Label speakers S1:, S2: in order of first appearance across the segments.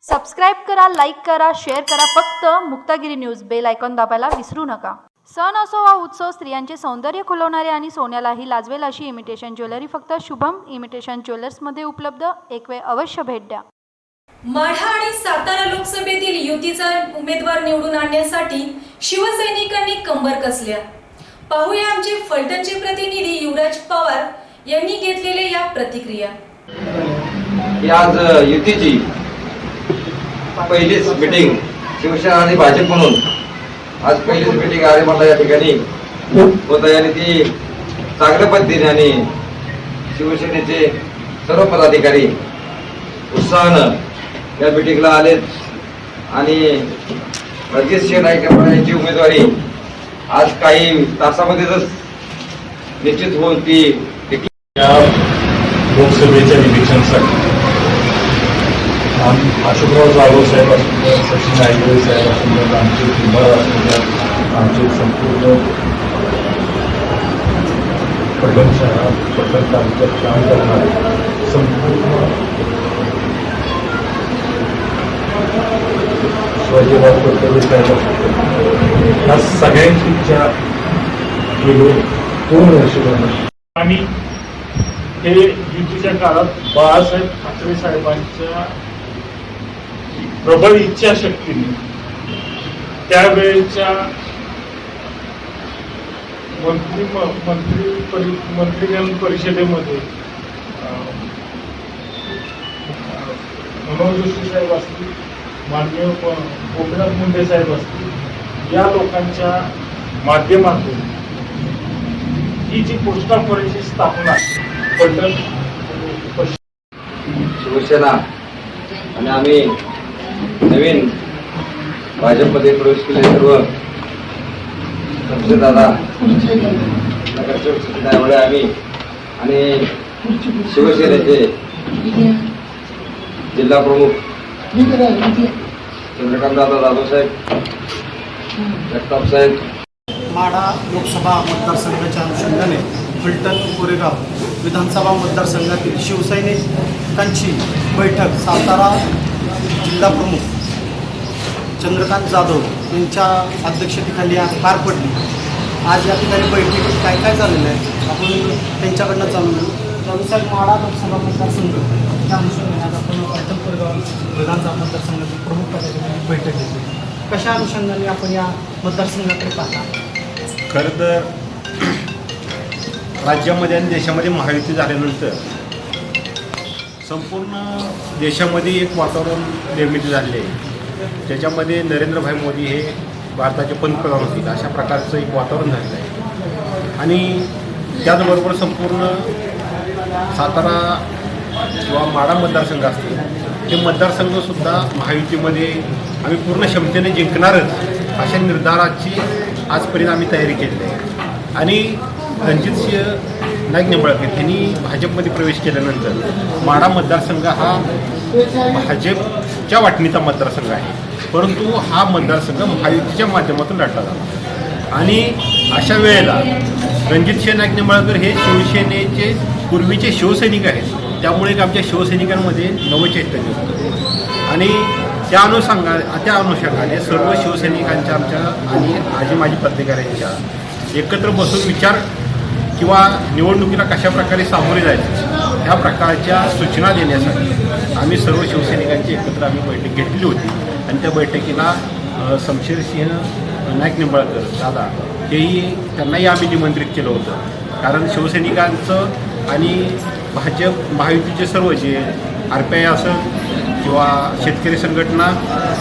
S1: Subscribe करा, like करा, share करा. फक्त मुक्तागिरी न्यूज बेल आयकॉन दाबायला विसरू नका. सण असो वा उत्सव, स्त्रियांचे सौंदर्य खुलवणारे आणि सोन्यालाही लाजवेल अशी इमिटेशन ज्वेलरी फक्त शुभम इमिटेशन ज्वेलर्समध्ये उपलब्ध. एक वेळ अवश्य भेट द्या.
S2: माढा आणि सातारा लोकसभेतील युतीचा उमेदवार निवडून आणण्यासाठी शिवसैनिकांनी कंबर कसल्या. पाहूया आमचे फलटणचे प्रतिनिधी युवराज पवार यांनी घेतलेल्या या प्रतिक्रिया.
S3: आज युतीची पहिलीच मीटिंग शिवसेना आणि भाजप म्हणून आज पहिलीच मीटिंग आरेमाला या ठिकाणी होत आहे आणि ती चांगल्या पद्धतीने आणि शिवसेनेचे सर्व पदाधिकारी उत्साहानं या मीटिंगला आलेत आणि रणजितसिंह नाईक यांची उमेदवारी आज काही तासामध्येच निश्चित होऊन ती
S4: लोकसभेच्या इलेक्शनसाठी अशोकराव जाधव साहेब असू द्या, सचिन आयगळे साहेब असू द्या, आमचे कुंभार असू द्या, आमचे संपूर्ण पटण शहरात पटण तालुक्यात काम करणारे संपूर्ण शिवाजीराव पटोले साहेब असू द्या, या सगळ्यांची इच्छा गेले 2 वर्ष झाली. आणि हे युतीच्या काळात बाळासाहेब ठाकरे साहेबांच्या प्रबळ इच्छाशक्तीने त्यावेळेच्या मंत्रिमंडळ परिषदेमध्ये मनोज जोशी साहेब असतील, माननीय गोपीनाथ मुंडे साहेब असतील, या लोकांच्या माध्यमातून ही जी पोस्ट ऑफिसची स्थापना पटण
S3: शिवसेना आणि आम्ही नवीन भाजपमध्ये प्रवेश केले सर्व दादा नगरसेवक त्यामुळे आम्ही आणि शिवसेनेचे जिल्हा प्रमुख चंद्रकांत दादा जाधव साहेब, जगताप साहेब.
S5: माढा लोकसभा मतदारसंघाच्या अनुषंगाने फलटण कोरेगाव विधानसभा मतदारसंघातील शिवसैनिकांची बैठक सातारा जिल्हा प्रमुख चंद्रकांत जाधव यांच्या अध्यक्षतेखाली आज पार पडली. आज या ठिकाणी बैठकीत काय काय झालेलं आहे आपण त्यांच्याकडनं जाणून साहेब, माढा लोकसभा मतदारसंघ त्या अनुषंगाने आज आपण फलटण कोरेगाव विधानसभा मतदारसंघातील प्रमुख पदाधिकारी बैठक घेतली. कशा अनुषंगाने आपण या मतदारसंघाकडे पाहता?
S4: खरं तर राज्यामध्ये आणि देशामध्ये महायुती झाल्यानंतर संपूर्ण देशामध्ये एक वातावरण निर्मिती झाले आहे. त्याच्यामध्ये नरेंद्रभाई मोदी हे भारताचे पंतप्रधान होतील अशा प्रकारचं एक वातावरण झालेलं आहे. आणि त्याचबरोबर संपूर्ण सातारा किंवा माढा मतदारसंघ असतील ते मतदारसंघसुद्धा महायुतीमध्ये आम्ही पूर्ण क्षमतेने जिंकणारच अशा निर्धाराची आजपर्यंत आम्ही तयारी केलेली आहे. आणि रणजितसिंह नाईक निंबाळकर यांनी भाजपमध्ये प्रवेश केल्यानंतर माढा मतदारसंघ हा भाजपच्या वाटणीचा मतदारसंघ आहे, परंतु हा मतदारसंघ महायुतीच्या माध्यमातून लढला जातो. आणि अशा वेळेला रणजितसिंह नाईक निंबाळकर हे शिवसेनेचे पूर्वीचे शिवसैनिक आहेत, त्यामुळे आमच्या शिवसैनिकांमध्ये नवचैतन्य होतं. आणि त्या अनुषंगाने सर्व शिवसैनिकांच्या आमच्या आणि आजी माजी पत्रकारांच्या एकत्र बसून विचार किंवा निवडणुकीला कशाप्रकारे सामोरे जायचं ह्या प्रकारच्या सूचना देण्यासाठी आम्ही सर्व शिवसैनिकांची एकत्र आम्ही बैठक घेतलेली होती. आणि त्या बैठकीला शमशेरसिंह नाईक निंबाळकर दादा हेही त्यांनाही आम्ही निमंत्रित केलं होतं. कारण शिवसैनिकांचं आणि भाजप महायुतीचे सर्व जे RPI असं किंवा शेतकरी संघटना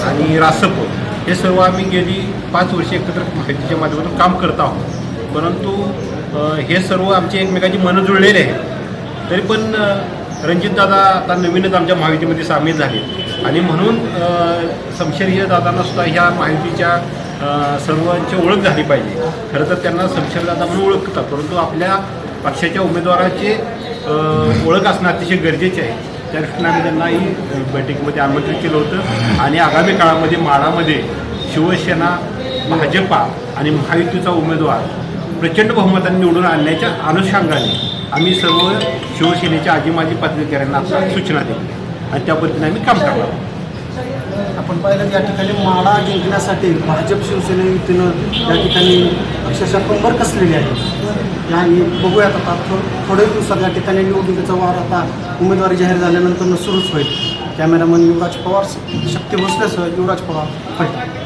S4: आणि रासप हे सर्व आम्ही गेली 5 वर्षे एकत्र माहितीच्या माध्यमातून काम करत आहोत. परंतु हे सर्व आमचे एकमेकांची मनं जुळलेले आहेत. तरी पण रणजितदादा आता नवीनच आमच्या महायुतीमध्ये सामील झाले आणि म्हणून शमशेर दादांना सुद्धा ह्या माहितीच्या सर्वांची ओळख झाली पाहिजे. खरं तर त्यांना शमशेरदादा म्हणून ओळखतात, परंतु आपल्या पक्षाच्या उमेदवाराची ओळख असणं अतिशय गरजेचे आहे. त्या दृष्टीने आम्ही त्यांनाही बैठकीमध्ये आमंत्रित केलं होतं. आणि आगामी काळामध्ये माढामध्ये शिवसेना, भाजपा आणि महायुतीचा उमेदवार प्रचंड बहुमताने निवडून आणण्याच्या अनुषंगाने आम्ही सर्व शिवसेनेच्या आजी माजी पदाधिकाऱ्यांना सूचना दिली आणि त्या पद्धतीने आम्ही काम करणार आहोत.
S5: पाहिलं या ठिकाणी माडा जिंकण्यासाठी भाजप शिवसेना युतीनं या ठिकाणी अक्षरशः कंबर कसलेली आहे. आणि बघूयात आता थोड्या दिवसात या ठिकाणी निवडणुकीचा वार आता उमेदवारी जाहीर झाल्यानंतर सुरूच होईल. कॅमेरामन युवराज पवार, शक्ती भोसलेसह युवराज पवार, फलटण.